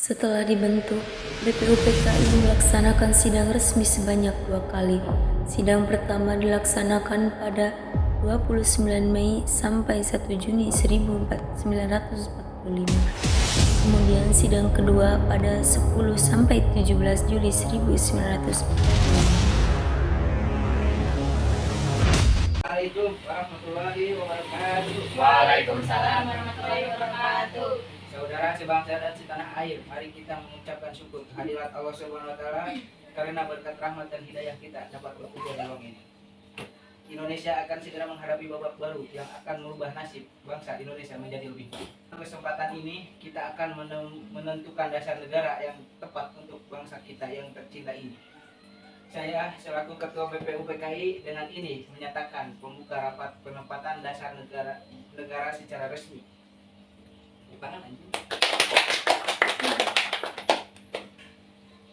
Setelah dibentuk, BPUPKI melaksanakan sidang resmi sebanyak 2 kali. Sidang pertama dilaksanakan pada 29 Mei sampai 1 Juni 1945. Kemudian sidang kedua pada 10 sampai 17 Juli 1945. Assalamualaikum warahmatullahi wabarakatuh. Waalaikumsalam warahmatullahi wabarakatuh. Saudara sebangsa dan setanah air, mari kita mengucapkan syukur kehadirat Allah Subhanahu wa taala karena berkat rahmat dan hidayah kita dapat berkumpul di ruang ini. Indonesia akan segera menghadapi babak baru yang akan merubah nasib bangsa Indonesia menjadi lebih baik. Kesempatan ini kita akan menentukan dasar negara yang tepat untuk bangsa kita yang tercinta ini. Saya selaku Ketua BPUPKI dengan ini menyatakan pembuka rapat penempatan dasar negara secara resmi.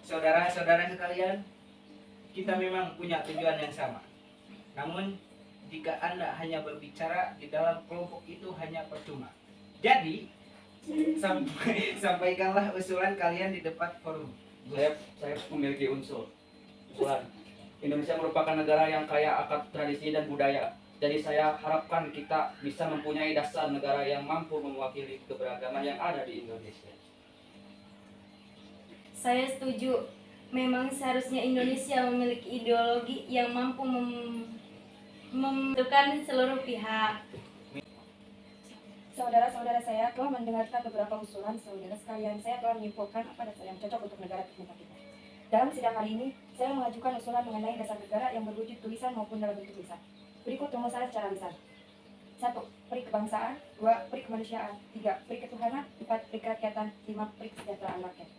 Saudara-saudara sekalian, kita memang punya tujuan yang sama. Namun, jika Anda hanya berbicara di dalam kelompok itu hanya percuma. Jadi, sampaikanlah usulan kalian di depan forum. Saya memiliki usulan. Indonesia merupakan negara yang kaya akan tradisi dan budaya. Jadi saya harapkan kita bisa mempunyai dasar negara yang mampu mewakili keberagaman yang ada di Indonesia. Saya setuju. Memang seharusnya Indonesia memiliki ideologi yang mampu membentukkan seluruh pihak. Saudara-saudara saya telah mendengarkan beberapa usulan saudara sekalian. Saya telah menyimpulkan apa dasar yang cocok untuk negara kita. Dalam sidang hari ini, saya mengajukan usulan mengenai dasar negara yang berwujud tulisan maupun dalam bentuk lisan. Berikut rumusan secara lisan. 1. Peri kebangsaan. 2. Peri kemanusiaan. 3. Peri ketuhanan. 4. Peri kerakyatan. 5. Peri kesejahteraan rakyat.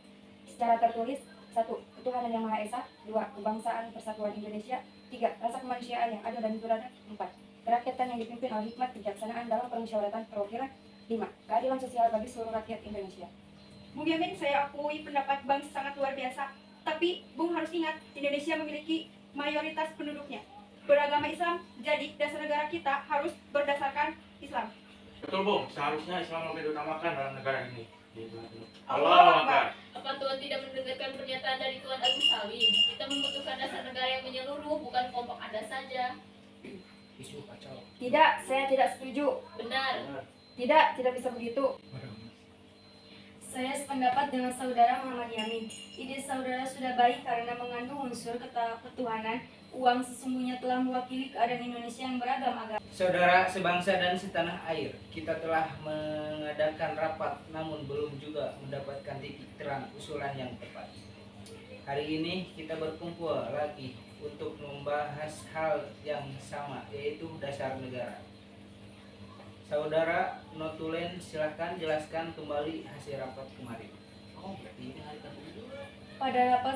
Secara tertulis, 1. Ketuhanan yang Maha Esa. 2. Kebangsaan Persatuan Indonesia. 3. Rasa kemanusiaan yang adil dan beradab. 4. Kerakyatan yang dipimpin oleh hikmat kebijaksanaan dalam permusyawaratan perwakilan. 5. Keadilan sosial bagi seluruh rakyat Indonesia. Bung Yamin, saya akui pendapat Bang sangat luar biasa. Tapi Bung harus ingat, Indonesia memiliki mayoritas penduduknya beragama Islam, jadi dasar negara kita harus berdasarkan Islam. Betul Bung, seharusnya Islam lebih diutamakan dalam negara ini. Allahu Akbar. Apa Tuhan tidak mendengarkan pernyataan dari Tuan Agung Salim? Kita membutuhkan dasar negara yang menyeluruh, bukan kelompok Anda saja. Isu kacau. Tidak, saya tidak setuju. Benar. Tidak bisa begitu. Saya sependapat dengan saudara Muhammad Yamin. Ide saudara sudah baik karena mengandung unsur ketuhanan. Uang sesungguhnya telah mewakili keadaan Indonesia yang beragam agama. Saudara sebangsa dan setanah air, kita telah mengadakan rapat namun belum juga mendapatkan titik terang usulan yang tepat. Hari ini kita berkumpul lagi untuk membahas hal yang sama, yaitu dasar negara. Saudara Notulen, silahkan jelaskan kembali hasil rapat kemarin. Pada rapat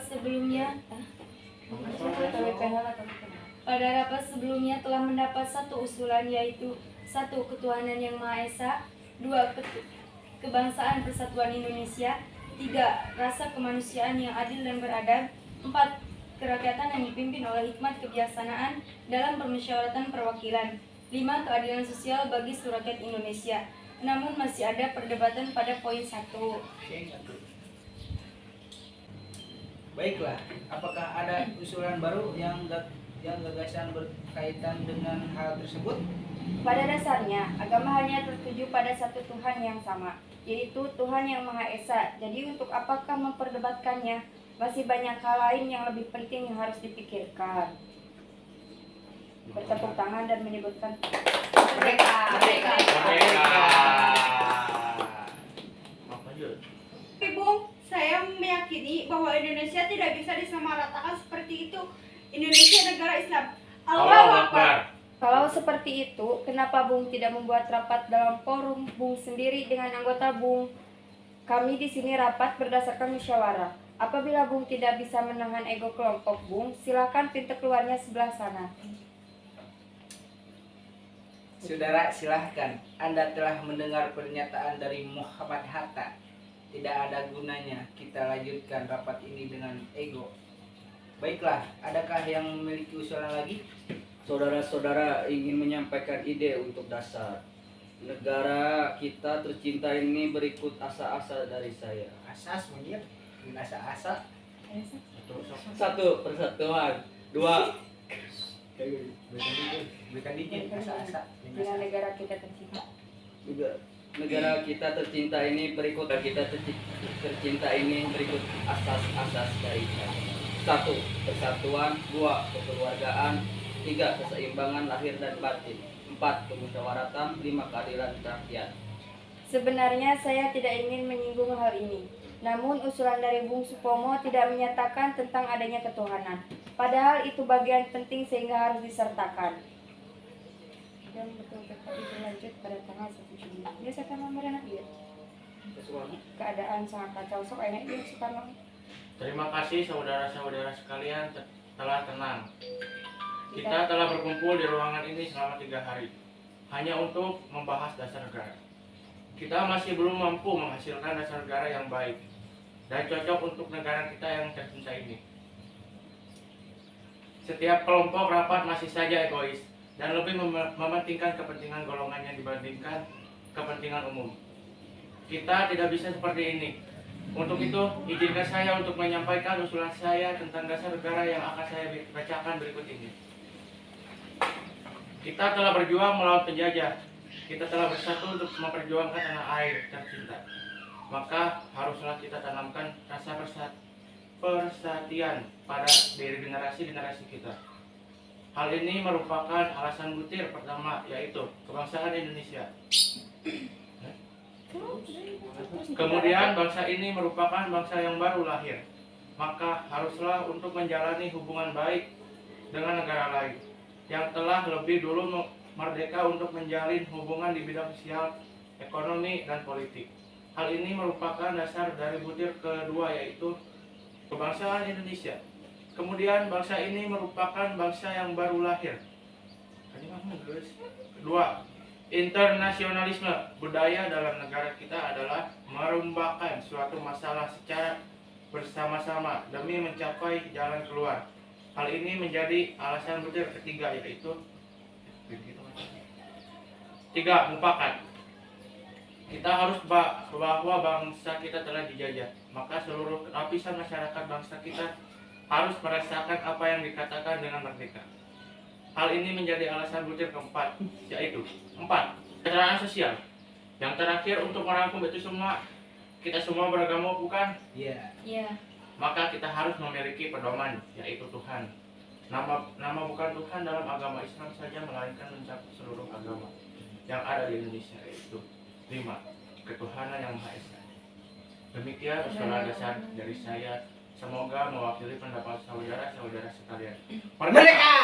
sebelumnya telah mendapat satu usulan, yaitu 1. Ketuhanan yang Maha Esa. 2. Kebangsaan Persatuan Indonesia. 3. Rasa kemanusiaan yang adil dan beradab. 4. Kerakyatan yang dipimpin oleh hikmat kebijaksanaan dalam permusyawaratan perwakilan. 5. Keadilan sosial bagi seluruh rakyat Indonesia. Namun masih ada perdebatan pada poin 1. Baiklah, apakah ada usulan baru yang gagasan berkaitan dengan hal tersebut? Pada dasarnya, agama hanya tertuju pada satu Tuhan yang sama, yaitu Tuhan yang Maha Esa. Jadi untuk apakah memperdebatkannya? Masih banyak hal lain yang lebih penting yang harus dipikirkan. Bertepuk tangan dan menyebutkan Merdeka. Tapi Bung, saya meyakini bahwa Indonesia tidak bisa disamaratakan seperti itu. Indonesia negara Islam. Allahu Akbar. Kalau seperti itu, kenapa Bung tidak membuat rapat dalam forum Bung sendiri dengan anggota Bung? Kami di sini rapat berdasarkan musyawarah. Apabila Bung tidak bisa menahan ego kelompok Bung, silakan pintu keluarnya sebelah sana. Saudara, silahkan. Anda telah mendengar pernyataan dari Muhammad Hatta. Tidak ada gunanya kita lanjutkan rapat ini dengan ego. Baiklah, adakah yang memiliki usulan lagi? Saudara-saudara ingin menyampaikan ide untuk dasar. Negara kita tercinta ini berikut asa-asa dari saya. Asas mungkin asa-asa. Satu, persatuan. Dua, Berikan dikit asa-asa. Dengan negara kita tercinta. negara kita tercinta ini berikut tercinta ini berikut asas-asas dari saya. Satu, persatuan. Dua, kekeluargaan. Tiga, keseimbangan lahir dan batin. Empat, kemusyawaratan. Lima, keadilan rakyat. Sebenarnya saya tidak ingin menyinggung hal ini. Namun usulan dari Bung Supomo tidak menyatakan tentang adanya ketuhanan. Padahal itu bagian penting sehingga harus disertakan. Dan betul PKI berlanjut pada tanggal 1 Juni. Biasa kan nomor anak dia. Keadaan sangat kacau, sok enak dia Soekarno. Terima kasih saudara-saudara sekalian telah tenang. Kita telah berkumpul di ruangan ini selama 3 hari hanya untuk membahas dasar negara. Kita masih belum mampu menghasilkan dasar negara yang baik dan cocok untuk negara kita yang tercinta ini. Setiap kelompok rapat masih saja egois dan lebih mementingkan kepentingan golongannya dibandingkan kepentingan umum. Kita tidak bisa seperti ini. Untuk itu, izinkan saya untuk menyampaikan usulan saya tentang dasar negara yang akan saya bacakan berikut ini. Kita telah berjuang melawan penjajah. Kita telah bersatu untuk memperjuangkan tanah air tercinta. Maka haruslah kita tanamkan rasa persatian pada diri generasi-generasi kita. Hal ini merupakan alasan butir pertama, yaitu kebangsaan Indonesia. Kemudian bangsa ini merupakan bangsa yang baru lahir. Maka haruslah untuk menjalani hubungan baik dengan negara lain yang telah lebih dulu merdeka untuk menjalin hubungan di bidang sosial, ekonomi, dan politik. Hal ini merupakan dasar dari butir kedua, yaitu kebangsaan Indonesia. Kemudian bangsa ini merupakan bangsa yang baru lahir. Kedua, internasionalisme budaya dalam negara kita adalah merumbakan suatu masalah secara bersama-sama demi mencapai jalan keluar. Hal ini menjadi alasan butir ketiga, yaitu tiga, mufakat. Kita harus bahwa bangsa kita telah dijajah, maka seluruh lapisan masyarakat bangsa kita harus merasakan apa yang dikatakan dengan merdeka. Hal ini menjadi alasan butir keempat, yaitu 4. Kesetaraan sosial. Yang terakhir, untuk merangkum itu semua, kita semua beragama bukan? Iya. Iya. Maka kita harus memiliki pedoman, yaitu Tuhan. Nama bukan Tuhan dalam agama Islam saja, melainkan mencakup seluruh agama yang ada di Indonesia, yaitu 5. Ketuhanan yang Maha Esa. Demikian usulan dasar dari saya. Semoga mewakili pendapat saudara-saudara sekalian. Merdeka!